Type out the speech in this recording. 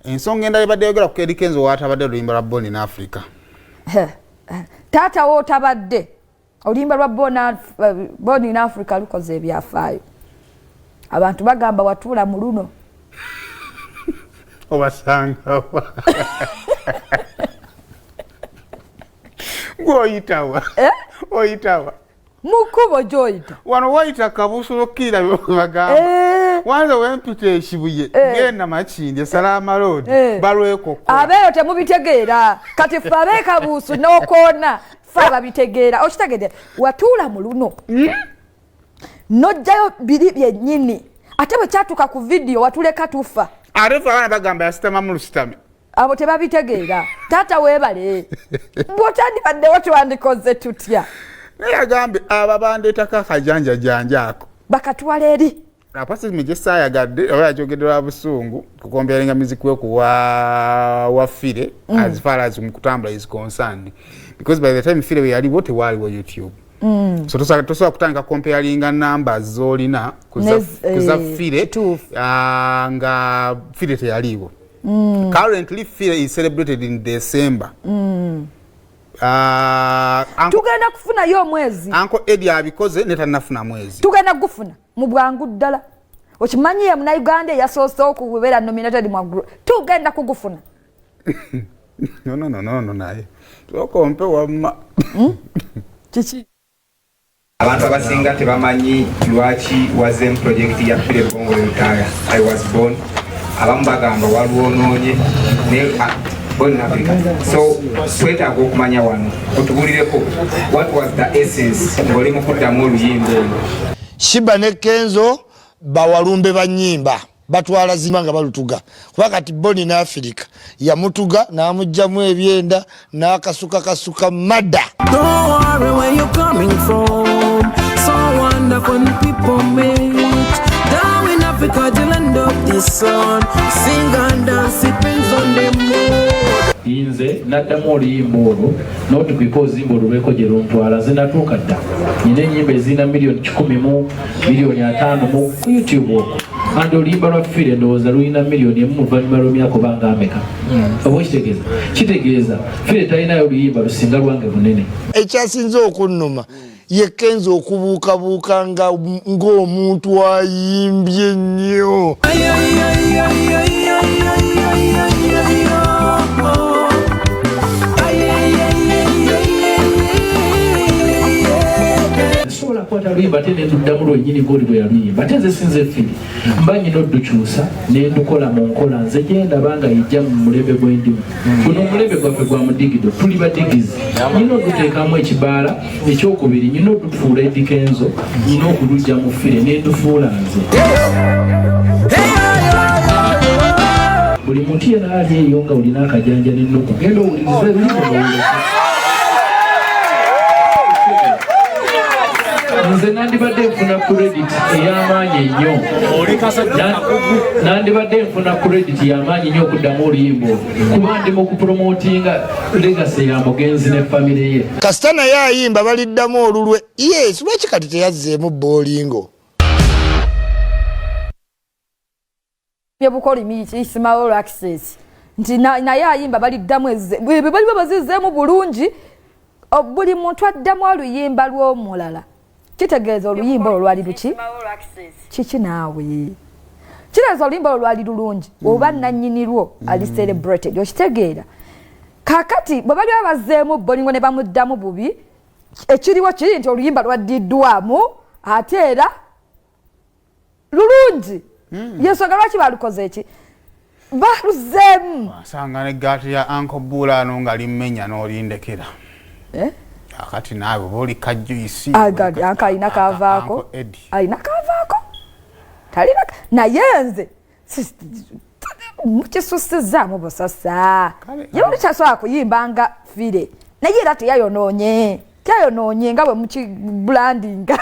ensonga endala ebadde yogera ku Eddie Kenzo waatabadde oluyimba lwa Born in Africa. Taata wootabadde oluyimba lwa Born in Africa lukoze ebyafaayo. Abantu bagamba watuula mu luno. Obasanga wa. Oyitawa. Oyitawa. Mukubo joyita. Wano wayita kabusulo kira bagamba. Wanza wempita ekibuye genda Makindye Salama Road balweko. Abeyo temubitegeera. Kati ffe ab'ekabuusu n'okoona ffe babitegeera. Okitegedde watuula mu luno. Nojjayo biri byennyini. Ate bwe kyatuuka ku video watuleka tufa. Ate ffe abaana bagamba yasitama mu lusitame. Abo tebabitegeera. Taata weebale. Bw'otandibaddewo twandikoze tutya. Naye agambye abo bandeetako akajanjajanja ako. Bakatwala eri. Apasi mejesa yagadde oba yajogedde lwa busungu kukomberenga music we wa Philly as far as mukutambula is concerned, because by the time Philly yali wote wali wa YouTube. So tosobola kutanga comparinga numbers zolina kuza Philly nga Philly teyaliwo. Currently Philly is celebrated in December. Tugenda kufuna yo mwezi. Uncle Eddie abikoze netanafuna mwezi. Tugenda kufuna mu bwangu ddala. Okimanyi ya muna Uganda yasoose okubeera nominated mu group. Tugenda kugufuna. No naye. Tukompe wamma. Chichi. Abantu abasinga tebamanyi lwaki wazem project ya Philly Bongole Lutaaya. I was born. Abamu bagamba walwonoonye ne Born in Africa. So, twetaaga okumanya wano. Otubulireko, what was the essence ng'oli mu kuddamu oluyimba olwo? Shiba ne Kenzo bawalumbe bannyimba batwala zimba nga balutuga. Kuba kati Born in Africa yamutuga n'amugyamu ebyenda n'akasuka madda. Don't worry where you're coming from. So wonderful when people meet. Down in Africa, the land of the sun. Sing and dance, it depends on the mood. Inze naddamu oluyimba olwo not because zimba olubeko gye luntwala zinatuuka dda. Nyina ennyimba ezirina miliyoni 10 mu miliyoni 5 mu YouTube okwo. Andi oluyimba lwa Philly ndowooza lulina miliyoni 1 oluvannyuma lw'emyaka obanga ameka. Oba kitegeeza? Kitegeeza Philly talinayo oluyimba lusinga lwange bunene. Ekyasinze okunnuma ye Kenzo okubuukabuuka ng'omuntu ayimbye nnyo. Sobola kwata luyimba ate ne nduddamu lwennyini ng'oli bwe yaluyimba ate nze sinze Philly mba nyina oddukyusa ne ndukola mu nkola nze gye ndaba nga yijja mu mulembe gw'endimu. Guno omulembe gwaffe gwa mudigido tuli badigizi. Nyina oduteekamu ekibaala ekyokubiri nyina odufuula Eddie Kenzo nyina okuluggya mu Philly ne ndufuula nze. Buli muntu yenna ali eyo nga olina akajanja n'ennuku genda owuliriza ebiri nze nandibadde nfuna credit ey'amaanyi ennyo. Nandibadde nfuna credit y'amaanyi nnyo okuddamu oluyimba kuba ndi mu kupromotinga legacy ya mugenzi ne famire ye. Kasita naye ayimba baliddamu olulwe. Yes, lwaki kati teyazzeemu boolingo? Byebukoli miki small access. Nti naye ayimba baliddamu bwe bali bazizzeemu bulungi buli muntu addamu oluyimba lw'omulala. Kitegeeza oluyimba olwali luki? Kiki naawe? Kitegeeza oluyimba olwali lulungi oba nannyini lwo ali celebrated. Okitegeera? Kakati bwe bali bazzeemu bolingo ne bamuddamu bubi ekiriwo kiri nti oluyimba lwaddiddwamu ate era lulungi. Yensonga lwaki balukoze eki? Baluzzeemu. Wasanga ne gaati ya Uncle Bulano nga limmenya n'olindekera. Akati naawe boli kajjuisi. Agadi anka alina kavaako. Alina kavaako. Talina naye nze mukisussizaamu busasa. Yewe kyasobola kuyimbanga Philly. Naye era teyayonoonye. Teyayonoonye nga bwe muki brandinga.